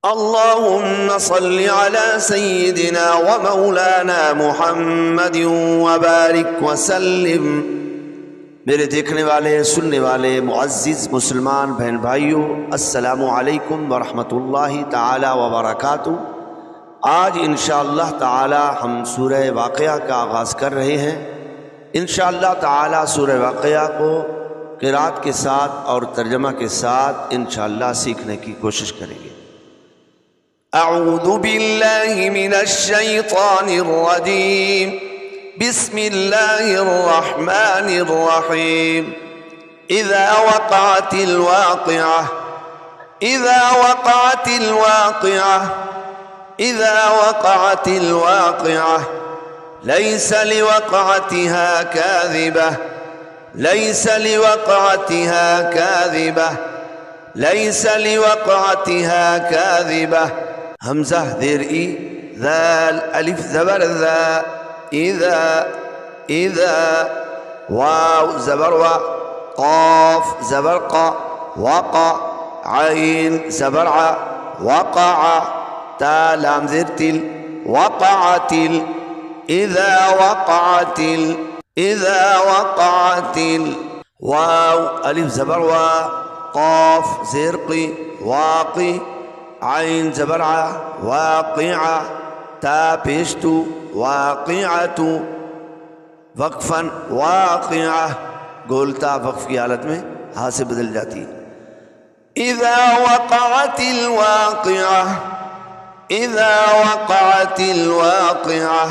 اللهم صل على سيدنا ومولانا محمد وبارك وسلم۔ میرے دیکھنے والے سننے والے معزز مسلمان بہن بھائیوں، السلام علیکم ورحمۃ اللہ تعالی وبرکاتہ۔ آج انشاءاللہ تعالی ہم سورہ واقعہ کا آغاز کر رہے ہیں۔ انشاءاللہ تعالی سورہ واقعہ کو قرات کے ساتھ اور ترجمہ کے ساتھ انشاءاللہ سیکھنے کی کوشش کریں گے۔ اعوذ باللہ من الشیطان الرجیم، بسم اللہ الرحمن الرحیم۔ اذا وقعت الواقعہ، اذا وقعت الواقعہ، اذا وقعت الواقعہ، لیس لوقعتها کاذبہ، لیس لوقعتها کاذبہ، لیس لوقعتها کاذبہ۔ حمزہ زیر ای، ذال الف زبر ذا، اذا اذا، واو زبر وا، قاف زبر قا، وقع، عین زبر ع، وقع، تا لام زیر تل، وقعت ال، اذا وقعت ال، اذا وقعت ال، واو الف زبر وا، قاف زیر قی، واقی، عین زبر ع، واقعہ، تا پیشتو، واقعۃ، وقفاً واقعہ، گولتا وقف کی حالت میں ہاں سے بدل جاتی ہے۔ اذا وقعت الواقعہ، اذا وقعت الواقعہ،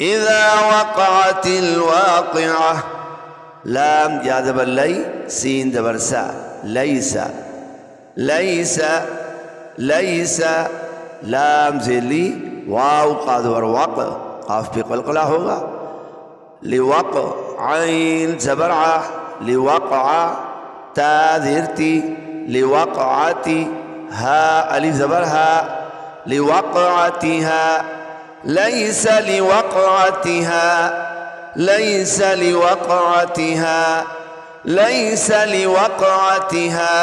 اذا وقعت الواقعہ، لام یا زبر لی، سین زبر سا، لیسا، لیسا، لیسا، لام ذیلی، واو قاف زبر وق، قاف پہ قلقلہ ہوگا، لوقع، عین زبر ع، لوقع، تا ذیرتی، لوقعتی، ہا الف زبر ہا، لوقعتها، لیس لوقعتها، لیس لوقعتها، لیس لوقعتها،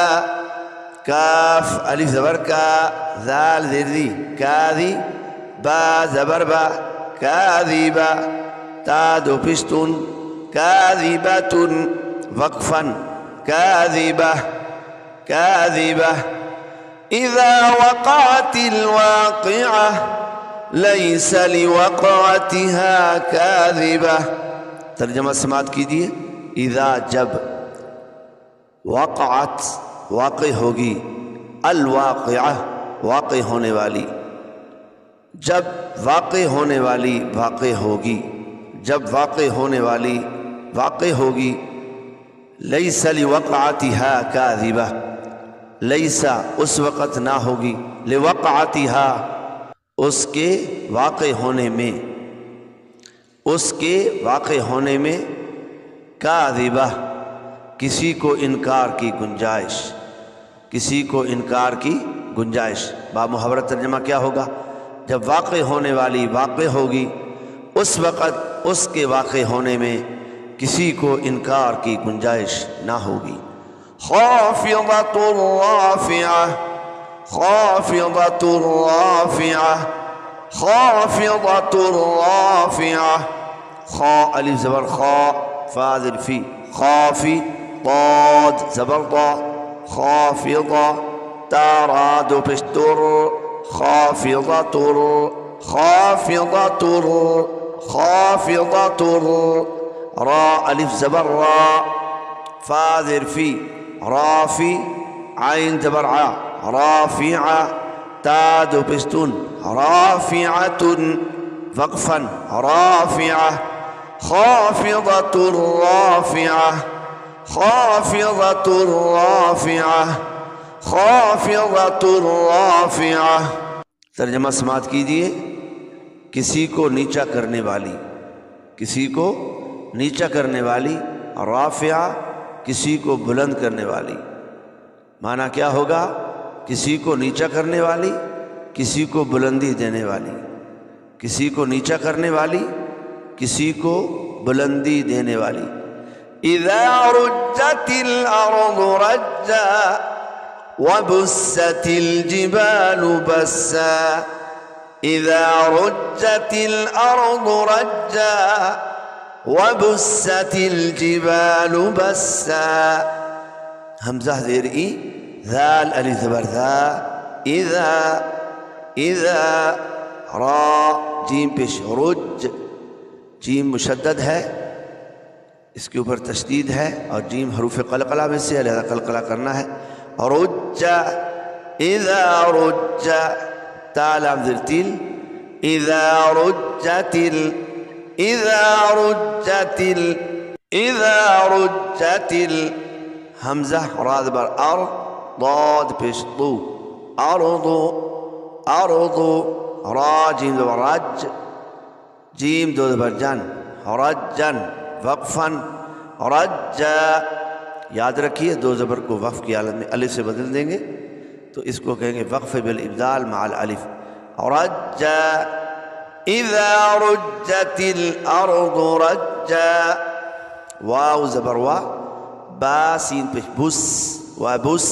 کاف الف زبر کا، ذال زیر دی، کاذی، با زبر با، کاذبہ، تا دو پشتن، کاذبۃ، وقفاً، کاذبہ، کاذبہ۔ اذا وقعت الواقعہ، لیس لوقعتها کاذبہ۔ ترجمہ سماعت کیجیے۔ اذا جب، وقعت واقع ہوگی، الواقعہ واقع ہونے والی، جب واقع ہونے والی واقع ہوگی، جب واقع ہونے والی واقع ہوگی، لیس لوقعتها کاذبہ، لیسا اس وقت نہ ہوگی، لوقعتها اس کے واقع ہونے میں، اس کے واقع ہونے میں، کاذبہ کسی کو انکار کی گنجائش، کسی کو انکار کی گنجائش۔ با محاورت ترجمہ کیا ہوگا؟ جب واقع ہونے والی واقع ہوگی، اس وقت اس کے واقع ہونے میں کسی کو انکار کی گنجائش نہ ہوگی۔ خافضۃ رافعہ، خافضۃ رافعہ، خافضۃ رافعہ، خا الف زبر خا، فا زیر فی، خافی، ضاد زبر ضا، خافضہ، تا را دو پشتر، خافضۃ، خافضۃ، خافضۃ، را الف زبر را، فا زیر فی، رافی، عین زبر ع، رافعہ، تا دو پشتن، رافعۃ، وقفاً، رافعہ، خافضۃ رافعہ، خافضۃ رافعہ، خافضۃ رافعہ۔ ترجمہ سماعت کیجیے۔ کسی کو نیچا کرنے والی، کسی کو نیچا کرنے والی، رافعہ کسی کو بلند کرنے والی۔ معنی کیا ہوگا؟ کسی کو نیچا کرنے والی، کسی کو بلندی دینے والی، کسی کو نیچا کرنے والی، کسی کو بلندی دینے والی۔ اذا رجت الارض رجا، وبست الجبال بسا إذا رجت الأرض رجا وبست الجبال بسا. همزة زير إي ذال ألف زبر ذا إذا را جیم پیش رج، جیم مشدد ہے، اس کے اوپر تشدید ہے، اور جیم حروف قلقلہ میں سے، لہذا قلقلہ کرنا ہے. رج اذا رج، تا لام زیر تیل، اذا رجت حمزہ را زبر ار، ضاد پیش طو، ارض را جیم زبر رج، جیم دو زبر جن، رجن وقفاً، رجا. یاد رکھیے دو زبر کو وقف کی حالت میں الف سے بدل دیں گے تو اس کو کہیں گے وقف بالابدال مع الالف. رجا اذا رجت الارض رجا. واو زبر وا، با سین پیش بس، وبس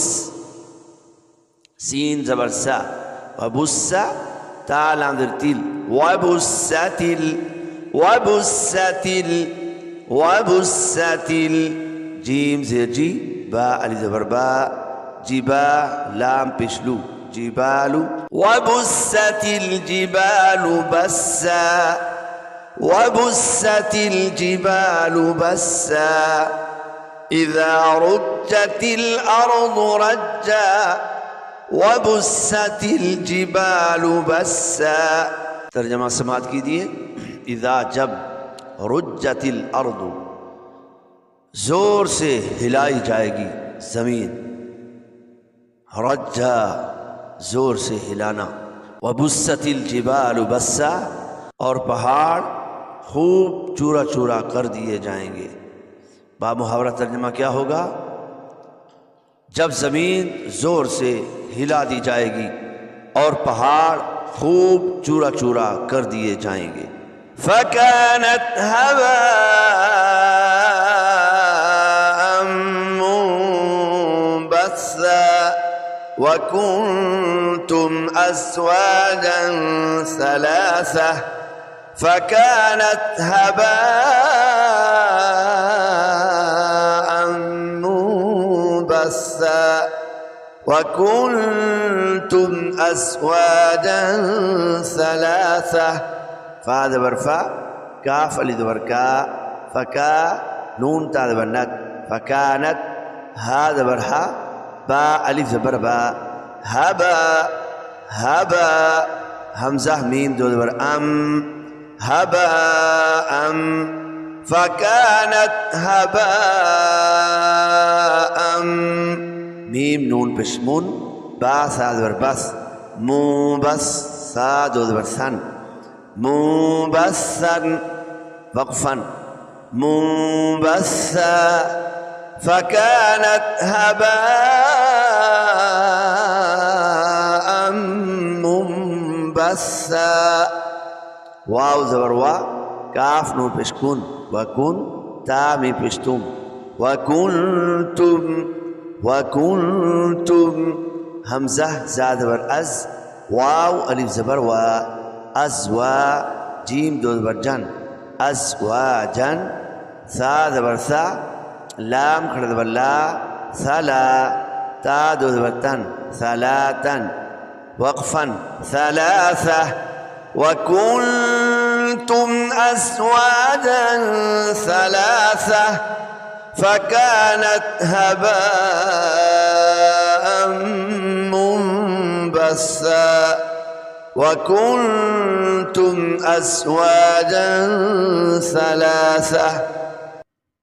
سین زبر سا، وبس تا لام زیر تیل، وبست جیم زیر جی، با علی زبر با، جبا لام پشلو، جبالو. وبست الجبال بسا إذا رجت الأرض رجا وبست الجبال بسا. ترجمہ سماعت کیجیے. اذا جب، رجت الارض زور سے ہلائی جائے گی زمین، رجا زور سے ہلانا، وبست الجبال بسا اور پہاڑ خوب چورا چورا کر دیے جائیں گے. با محاورہ ترجمہ کیا ہوگا؟ جب زمین زور سے ہلا دی جائے گی اور پہاڑ خوب چورا چورا کر دیے جائیں گے. فَكَانَتْ هَبَاءً مُنبَثًّا وَكُنْتُمْ أَزْوَاجًا ثَلَاثَةً فَكَانَتْ هَبَاءً مُنبَثًّا وَكُنْتُمْ أَزْوَاجًا ثَلَاثَةً. فا زبر فا، کاف علی زبر کا، فکا نون تا زبر نت، فکانت ہا زبر ہا، با الف زبر با، ہبا حمزہ میم دو زبر ام، ہبا فکانت ہباء میم نون پشمون، با سا زبر بس، مو بس سا دو زبر سن، منبثا وقفا، منبثا فكانت هباء منبثا. واو زبر وا، کاف نون پشکون، وکن تا می پشتم، وکنتم حمزہ زا زبر از، واو الف زبر وا، ازوا جیم دو زبر جن، ازواجن ثا زبر ثا، لام کھڑا زبر لا، ثلا تا دو زبر تن، ثلاثن وقفا ثلاثة وكنتم أزواجا ثلاثة فكانت هباء منبثا وَكُنْتُمْ أَزْوَاجًا ثَلَاثَةً.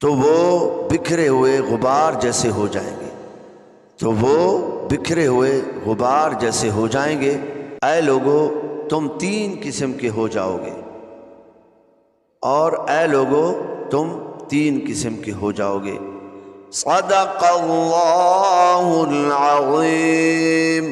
تو وہ بکھرے ہوئے غبار جیسے ہو جائیں گے، تو وہ بکھرے ہوئے غبار جیسے ہو جائیں گے. اے لوگو تم تین قسم کے ہو جاؤ گے، اور اے لوگو تم تین قسم کے ہو جاؤ گے. صدق اللہ العظیم.